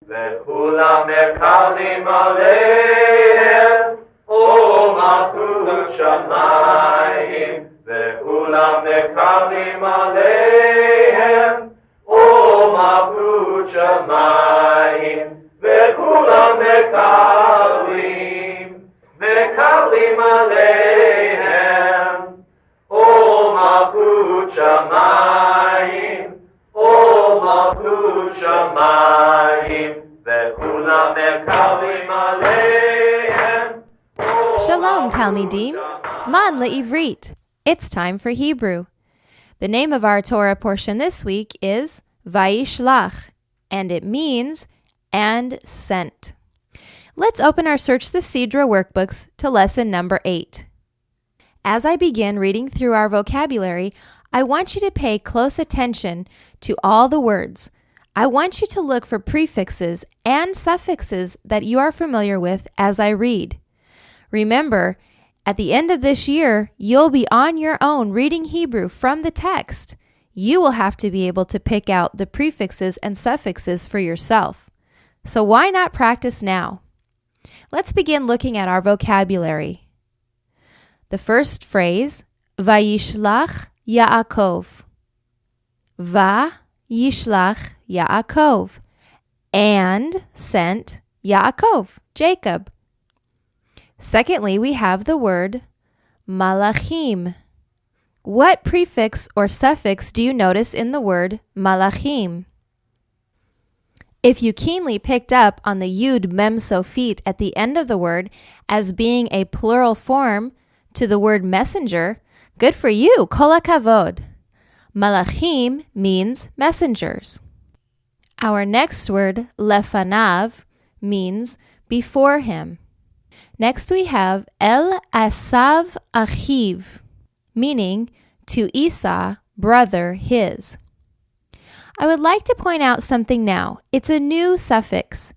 וכולם מקבלים עליהם ומלכות שמיים, וכולם מקבלים עליהם ומלכות שמיים, וכולם מקבלים עליהם ומלכות שמיים, ומלכות שמיים, וכולם מקבלים עליהם. Shalom, Talmidim. Zman le'ivrit. It's time for Hebrew. The name of our Torah portion this week is Vayishlach, and it means and sent. Let's open our Search the Sidra workbooks to lesson number 8. As I begin reading through our vocabulary, I want you to pay close attention to all the words. I want you to look for prefixes and suffixes that you are familiar with as I read. Remember, at the end of this year, you'll be on your own reading Hebrew from the text. You will have to be able to pick out the prefixes and suffixes for yourself. So why not practice now? Let's begin looking at our vocabulary. The first phrase, Vayishlach Yaakov. Vayishlach Yaakov. And sent Yaakov, Jacob. Secondly, we have the word malachim. What prefix or suffix do you notice in the word malachim? If you keenly picked up on the yud mem sofit at the end of the word as being a plural form to the word messenger, good for you, kol hakavod. Malachim means messengers. Our next word, lefanav, means before him. Next we have el asav achiv, meaning to Esau, brother his. I would like to point out something now. It's a new suffix.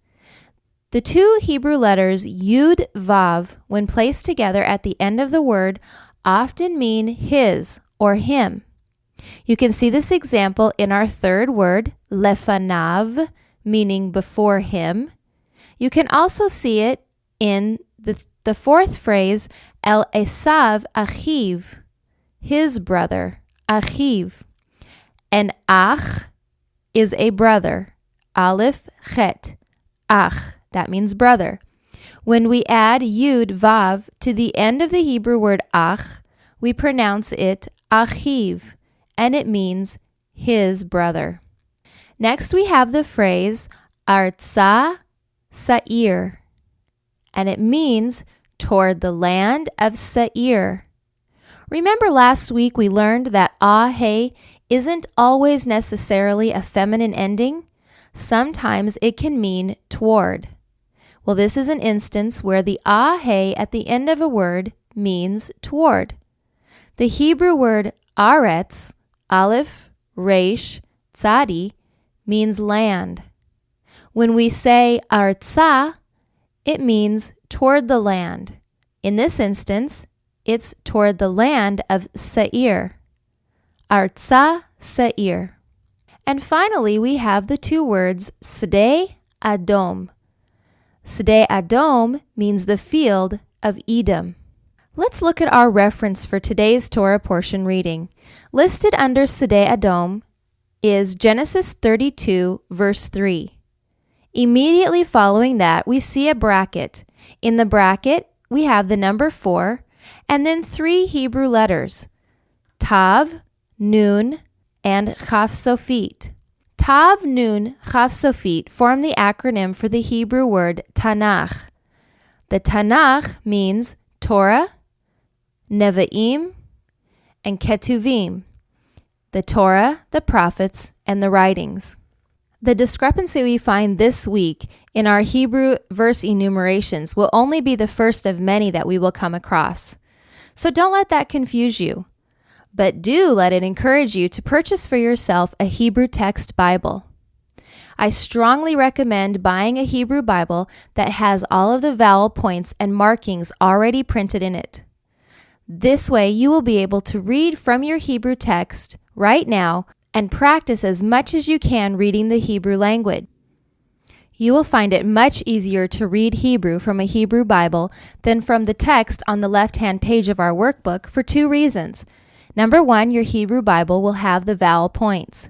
The two Hebrew letters yud vav, when placed together at the end of the word, often mean his or him. You can see this example in our third word, lefanav, meaning before him. You can also see it in the fourth phrase, el esav achiv, his brother, achiv. And ach is a brother, aleph chet, ach, that means brother. When we add yud vav to the end of the Hebrew word ach, we pronounce it achiv, and it means his brother. Next we have the phrase artsa sa'ir, and it means toward the land of Seir. Remember last week we learned that ah-hey isn't always necessarily a feminine ending? Sometimes it can mean toward. Well, this is an instance where the ah-hey at the end of a word means toward. The Hebrew word aretz, aleph, resh, tzadi, means land. When we say artsa, it means toward the land. In this instance, it's toward the land of Seir. Artsa Seir. And finally, we have the two words Sdei Adom. Sdei Adom means the field of Edom. Let's look at our reference for today's Torah portion reading. Listed under Sdei Adom is Genesis 32, verse 3. Immediately following that, we see a bracket. In the bracket, we have the number 4 and then 3 Hebrew letters, Tav, Nun, and Chaf Sofit. Tav, Nun, Chaf Sofit form the acronym for the Hebrew word Tanakh. The Tanakh means Torah, Nevi'im, and Ketuvim. The Torah, the prophets, and the writings. The discrepancy we find this week in our Hebrew verse enumerations will only be the first of many that we will come across. So don't let that confuse you, but do let it encourage you to purchase for yourself a Hebrew text Bible. I strongly recommend buying a Hebrew Bible that has all of the vowel points and markings already printed in it. This way you will be able to read from your Hebrew text right now and practice as much as you can reading the Hebrew language. You will find it much easier to read Hebrew from a Hebrew Bible than from the text on the left-hand page of our workbook for 2 reasons. Number 1, your Hebrew Bible will have the vowel points.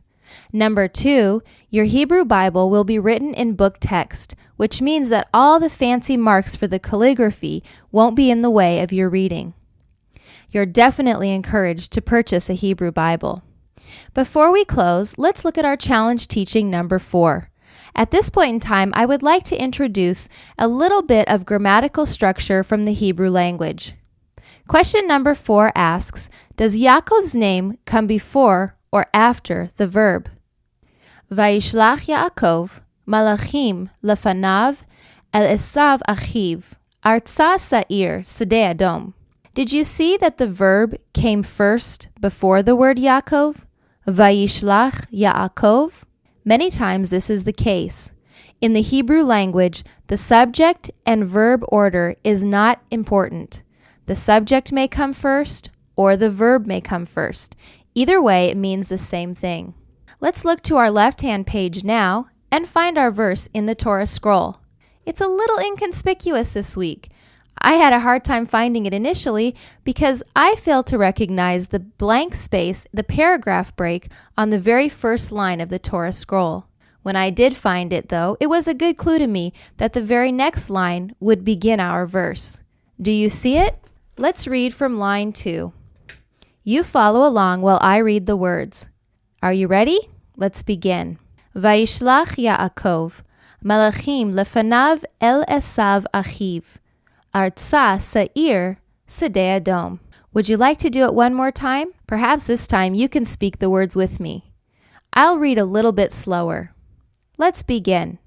Number 2, your Hebrew Bible will be written in book text, which means that all the fancy marks for the calligraphy won't be in the way of your reading. You're definitely encouraged to purchase a Hebrew Bible. Before we close, let's look at our challenge teaching number 4. At this point in time, I would like to introduce a little bit of grammatical structure from the Hebrew language. Question number 4 asks, does Yaakov's name come before or after the verb? Vayishlach Yaakov malachim lefanav el Esav achiv artsa sa'ir Sidra Adom. Did you see that the verb came first before the word Yaakov? Vayishlach Yaakov? Many times this is the case. In the Hebrew language, the subject and verb order is not important. The subject may come first or the verb may come first. Either way, it means the same thing. Let's look to our left-hand page now and find our verse in the Torah scroll. It's a little inconspicuous this week. I had a hard time finding it initially because I failed to recognize the blank space, the paragraph break, on the very first line of the Torah scroll. When I did find it, though, it was a good clue to me that the very next line would begin our verse. Do you see it? Let's read from line 2. You follow along while I read the words. Are you ready? Let's begin. Vayishlach Yaakov malachim lefanav el Esav achiv artsa sa'ir Sidra Adom. Would you like to do it one more time? Perhaps this time you can speak the words with me. I'll read a little bit slower. Let's begin.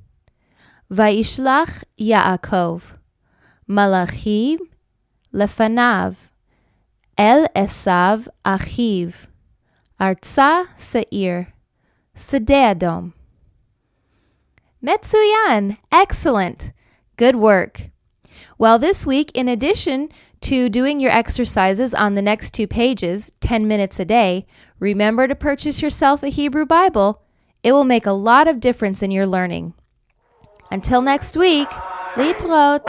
Vayishlach Yaakov malachim lefanav el Esav achiv artsa sa'ir Sidra Adom. Metsuyan! Excellent! Good work! Well, this week, in addition to doing your exercises on the next 2 pages, 10 minutes a day, remember to purchase yourself a Hebrew Bible. It will make a lot of difference in your learning. Until next week, Litrot!